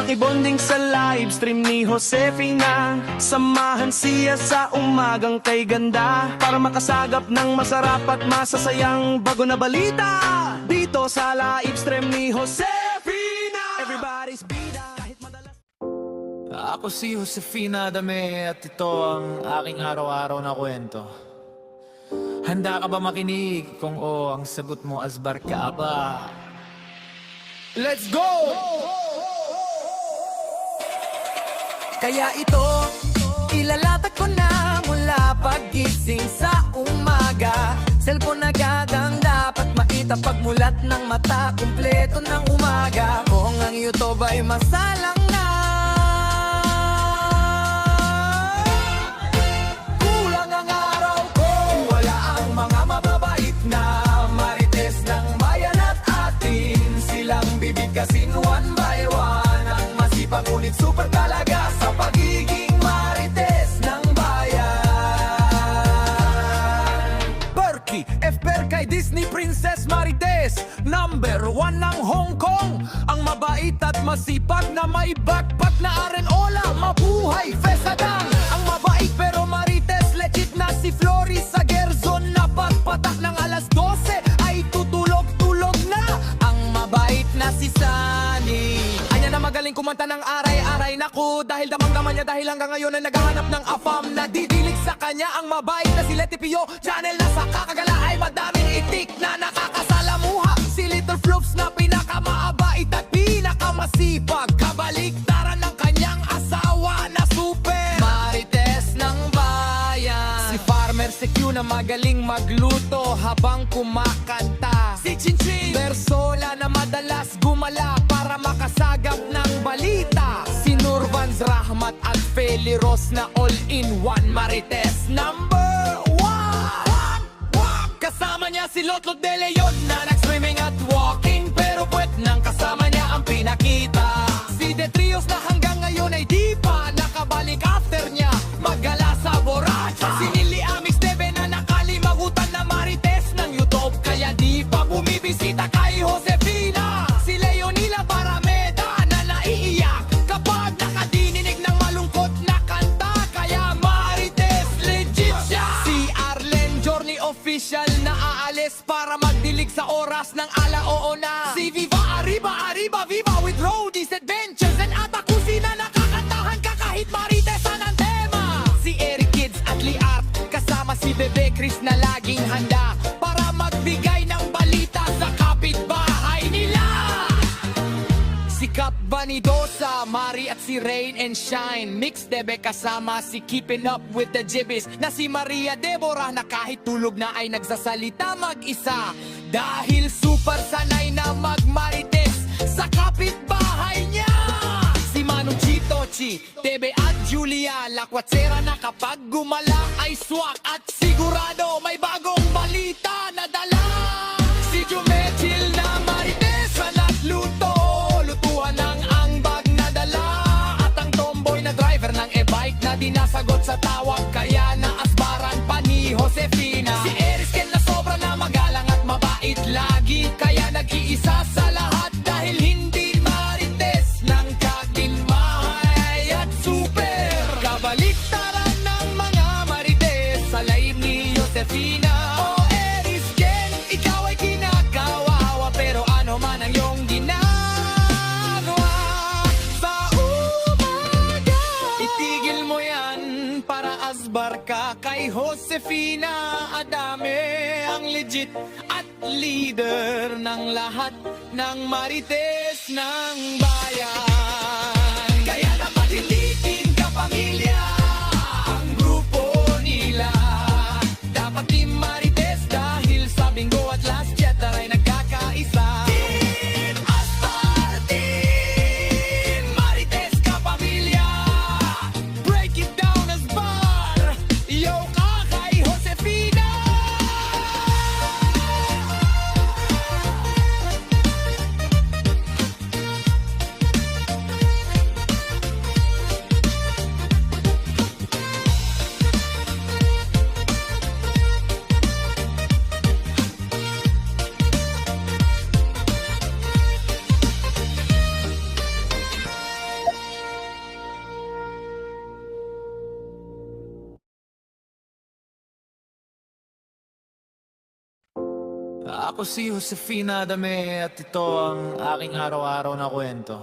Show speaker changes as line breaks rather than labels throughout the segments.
Makibonding sa live stream ni Josefina, samahan siya sa umagang kay ganda, para makasagap ng masarap at masasayang bago na balita. Dito sa live stream ni Josefina, everybody's bida kahit madalas.
Ako si Josefina Adame at ito ang aking araw-araw na kwento. Handa ka ba makinig? Kung oo, ang sagot mo, asbar ka ba? Let's go!
Kaya ito, ilalatag ko na mula paggising sa umaga. Cellphone agad ang dapat maitapagmulat ng mata, kumpleto ng umaga. Kung ang YouTube ay masalang na, kulang ang araw ko. Wala ang mga mababait na marites ng bayan at atin. Silang bibigkasin one by one, ang masipag ngunit super talaga sa pagiging marites ng bayan. Perky, FPR kay Disney Princess Marites, number 1 ng Hong Kong. Ang mabait at masipag na may backpack na arenola. Mabuhay, Fesadang. Ang mabait pero marites, legit na si Floris sa Gerzon. Na pagpatak ng alas 12 ay tutulog-tulog na. Ang mabait na si Sunny, anya na magaling kumanta ng aray-aray. Naku, dahil damang-daman niya, dahil hanggang ngayon ay naghahanap ng afam. Nadidilig sa kanya ang mabait na si Leti Pio. Channel na sa kakagala ay madaming itik na nakakasalamuha. Si Little Flops na pinakamaabait at pinakamasipag. Kabaliktaran ng kanyang asawa na super marites ng bayan. Si Farmer si Q na magaling magluto habang kumakanta. Si Chinchin Bersola na madalas gumala para makasagap ng balita. Si Nurvans Rahmat at Feli Ros na all-in-one marites number 1. Kasama niya si Lotlot de Leon na nag-swimming at walking, pero puwet nang kasama niya ang pinakita. Si Detrios na hanggang ngayon ay di pa nakabalik after niya maggala sa Borracha. Si Nili Amix Debe na nakalimagutan na marites ng YouTube, kaya di pa bumibisita kay Josefina. Si Leonila Barameda na naiiyak kapag nakadininig ng malungkot na kanta, kaya marites legit siya. Si Arlen Journey official na aalis para magdilig sa oras ng alaoo na. Si Viva Arriba Arriba Viva with Roadies Adventures and Atakusi na nakakantahan ka kahit maritesan ang tema. Si Eric Kids at Liart kasama si Bebe Chris na laging handa para magbigay ng balita sa kapitbahay nila. Si Cap Vanidosa, Mari at si Rain and Shine, Mix Debe kasama si Keeping Up with the Jibbies na si Maria Deborah na kahit tulog na ay nagsasalita mag-isa. Dahil super sanay na magmarites sa kapitbahay niya. Si Manong Chito, Chi, Tebe at Julia Lakwatsera na kapag gumala ay swak at sigurado may bagong balita na dala. Si Jumechil na marites na nagluto, lutuan ng angbag na dala. At ang tomboy na driver ng e-bike na dinasagot sa tawag, kaya naasbaran pa ni Josefina. Si Erisken na sobra na magalang at mabait lagi, kaya nag-iisa sa lahat dahil hindi marites ng kaginmahay at super. Kabaliktaran ng mga marites sa laim ni Josefina. O Erisken, ikaw ay kinakawawa, pero ano man ang iyong ginagawa sa umaga, itigil mo yan para asbar ka kay Josefina Adame, ang legit at leader ng lahat ng marites ng bayan. Kaya dapat hindi kapamilya ang grupo nila. Dapat team marites dahil sa bingo at last chatter ay nagkakaisa. Team Astar, Team Marites kapamilya. Break it down as bar. Yo ka kay Josefina.
Ako si Josefina Adame at ito ang aking araw-araw na kwento.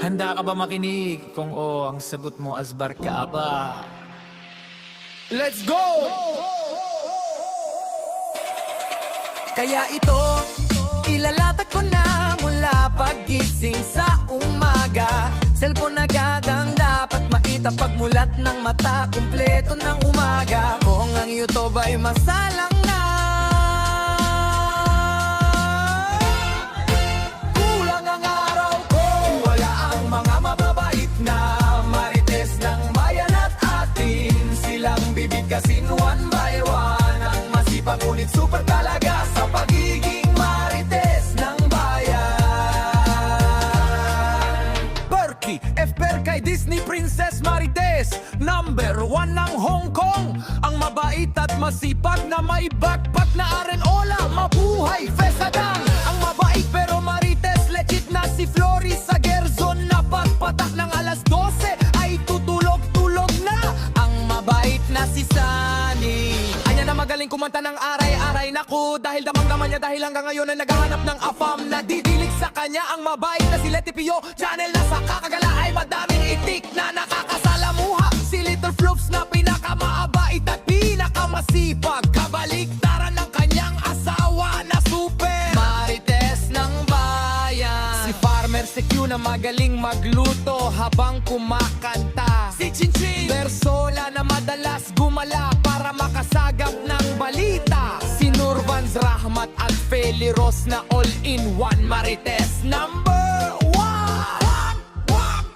Handa ka ba makinig? Kung oo, ang sagot mo asbar ka ba?
Let's go! Kaya ito, ilalatag ko na mula paggising sa umaga. Cellphone agad ang dapat makita pagmulat ng mata. Kumpleto ng umaga. Kung ang YouTube ay masalang na, kulang ang araw ko. Wala ang mga mababait na marites ng bayan at atin. Silang bibigkasin one by one. Ang masipag ngunit super talaga sa pagiging marites ng bayan. Berkey, FPR kay Disney Princess Marites. Number 1 ng Hong Kong. Ang mabait at masipag na may backpack na arenola. Mabuhay, Fesadang. Ang mabait pero marites, legit na si Flory sa Gerzon. Na pagpatak ng alas 12 ay tutulog-tulog na. Ang mabait na si Sunny. Anya na magaling kumanta ng aray-aray. Naku, dahil damang-daman niya dahil hanggang ngayon ay naghahanap ng afam. Nadidilig sa kanya ang mabait na si Letty Pio. Channel na sa kakagala ay madaming itik na nakakasalamuha. Si Little Floops na pinakamaabait at pinakamasipag. Kabaliktaran ng kanyang asawa na super marites ng bayan. Si Farmer Secure na magaling magluto habang kumakanta. Si Chinchin Bersola na madalas gumala para makasagap ng balita. Si Nurvans Rahmat at Feli Ros na all-in-one marites number 1.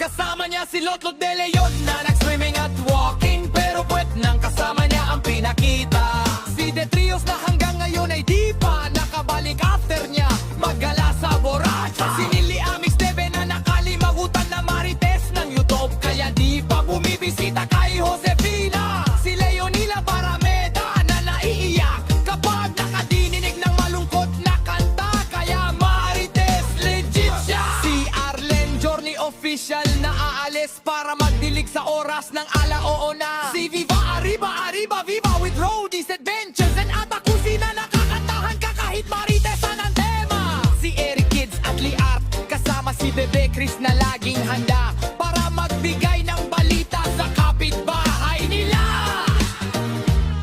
Kasama niya si Lotlot de Leon na nag-swimming at walking, pero puwet nang kasama niya ang pinakita. Si De Trios na hanggang ngayon ay di pa nakabalik after niya maggala sa borracha. Si Nili Amix Teve na nakalimagutan na marites ng YouTube, kaya di pa bumibisita kay Josefina. Si Leonila Barameda na naiiyak kapag nakadinig ng malungkot na kanta, kaya marites legit siya. Si Arlen Journey official na aalis para magdilig sa oras ng alaoo na. Si Viva Arriba Arriba Viva with Roadies Adventures and Atakusi na nakakantahan ka kahit maritesan ang tema. Si Eric Kids at Liart kasama si Bebe Chris na laging handa para magbigay ng balita sa kapitbahay nila.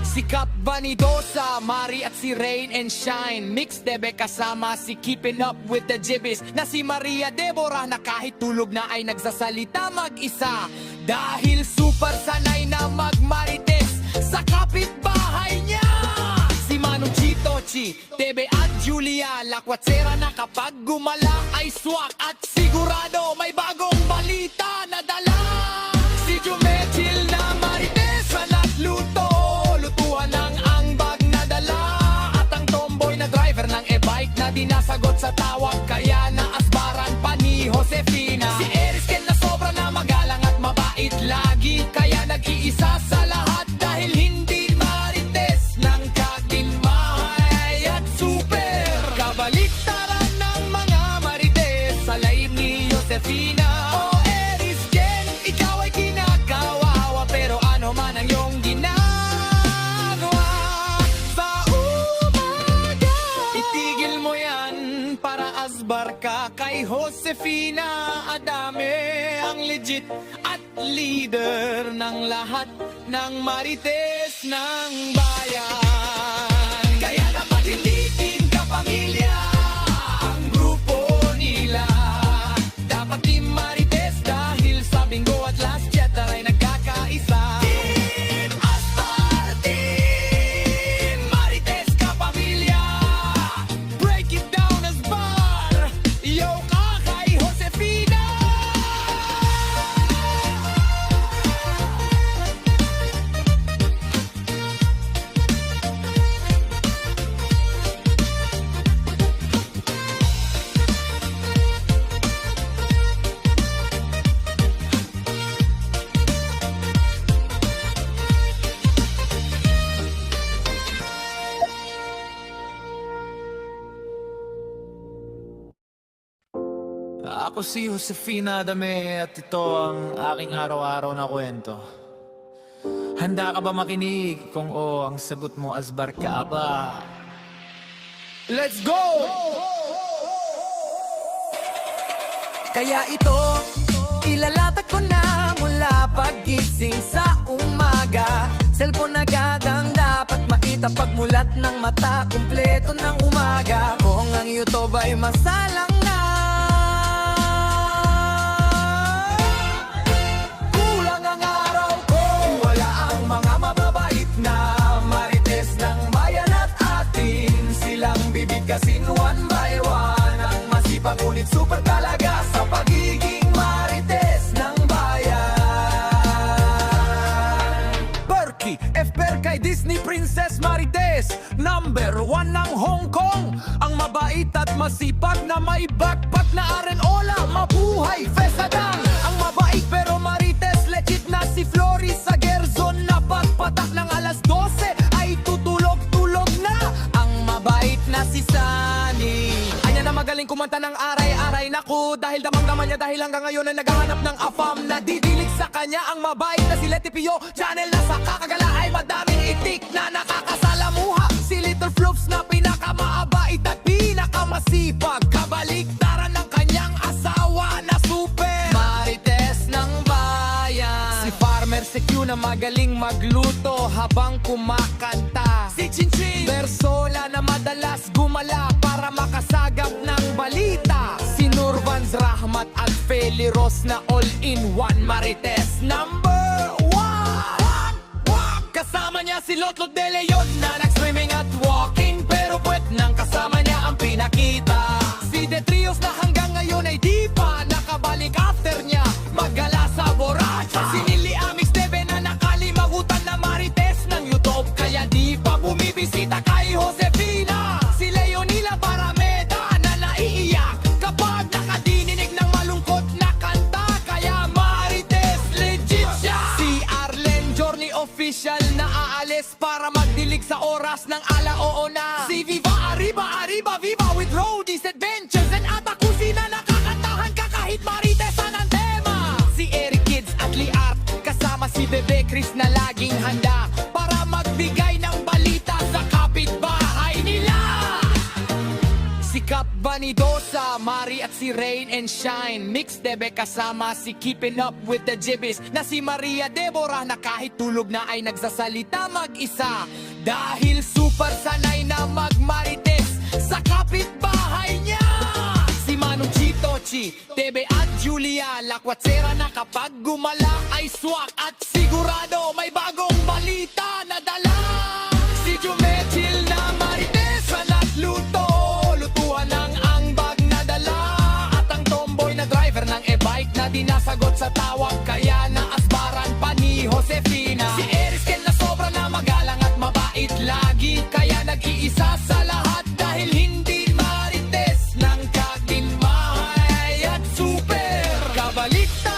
Si Cap Vanidosa, Mari at si Rain and Shine. Mix Debe kasama si Keeping Up with the Jibbies na si Maria Deborah na kahit tulog na ay nagsasalita mag-isa. Dahil super sanay na magmarites sa kapitbahay niya. Si Manong Chitochi, Tebe at Julia Lakwatsera na kapag gumala ay swak at sigurado may bagong balita na dala. Si Jumechil na marites na nagluto, lutuan ng angbag na dala. At ang tomboy na driver ng e-bike na dinasagot sa tawag, kaya naasbaran pa ni Josefina. Si Erisken na sobra na magalang at mabait lagi, kaya nag-iisa sa lahat dahil hindi marites ng katinmahay at super. Kabaliktaran ng mga marites sa laib ni Josefina. O Erisken, ikaw ay kinakawawa, pero ano man ang iyong ginagawa sa umaga, itigil mo yan para asbar ka kay Josefina Adame, ang legit at leader ng lahat ng marites ng bayan. Kaya dapat hindi din kapamilya ang grupo nila. Dapat di marites dahil sa Bingo at Last Cheddar ay nagkakaisa. Team Astar, Team Marites kapamilya. Break it down as bar. Yo ka kay Josefina.
Ako si Josefina Adame at ito ang aking araw-araw na kwento. Handa ka ba makinig? Kung oo, ang sagot mo asbar ka ba?
Let's go! Kaya ito, ilalatag ko na mula pagising sa umaga. Cellphone agad ang dapat makita pagmulat ng mata. Kumpleto ng umaga. Kung ang YouTube ay masalang na, kulang ang araw ko. Wala ang mga mababait na marites ng bayan at atin. Silang bibigkasin one by one. Ang masipag ngunit super talaga sa pagiging marites ng bayan. Berkey, FPR kay Disney Princess Marites. Number 1 ng Hong Kong. Ang mabait at masipag na may backpack na arenola. Mabuhay, Fesadang. Ang mabait pero marites legit na si Floris sa Gerzon. Na pagpatak ng alas 12 ay tutulog-tulog na. Ang mabait na si Sunny. Anya na magaling kumanta ng aray-aray. Naku, dahil damang-daman niya dahil hanggang ngayon ay naghahanap ng afam. Nadidilig sa kanya ang mabait na si Letty Pio. Channel na sa kakagala ay madaming itik na nakakasalamuha. Si Little Floops na pinakamaabait at pinakamasipag. Kabaliktaran ng kanyang asawa na super marites ng bayan. Si Farmer si Q na magaling magluto habang kumakanta. Si Chinchin Bersola na madalas gumala para makasagap ng balita. Si Nurvans Rahmat at Feli Ross na all-in-one marites number 1. Kasama niya si Lotlot De Leon na nag-swimming at walking. Pero puwet nang kasama niya ang pinakita. Si The Trios na hanggang ngayon ay di pa nakabalik after niya maggala sa Borracha. Si Nili Amix Teve na nakalimagutan na marites ng YouTube. Kaya di pa bumibisita kay Josefina. Si Leonila Parameda na naiiyak kapag nakadinig ng malungkot na kanta. Kaya marites legit siya. Si Arlen Journey official na aalis para magdilig sa oras ng alaoo na. Si Viva Arriba Arriba Viva with Roadies Adventures and Atakusi na nakakantahan ka kahit maritesan ang tema. Si Eric Kids at Liart kasama si Bebe Chris na laging handa para magbigay ng balita sa kapitbahay nila. Si Cap Vanidosa, Mari at si Rain and Shine. Mix Debe kasama si Keeping Up with the Jibbies na si Maria Deborah na kahit tulog na ay nagsasalita mag-isa. Dahil super sanay na magmarites sa kapitbahay niya. Si Manu Chito Chi, Tebe at Julia Lakwatsera na kapag gumala ay swak at sigurado may bagong balita na dala. Si Jumechil na marites sa nagluto. Lutuan ng angbag na dala. At ang tomboy na driver ng e-bike na di nasagot sa tawag. Kaya naasbaran pa ni Josefina. Si Erisken na sobra na magalang at mabait lagi. Kaya nag-iisa sa lahat dahil hindi marites ng kaginmahay at super kabaliktaran.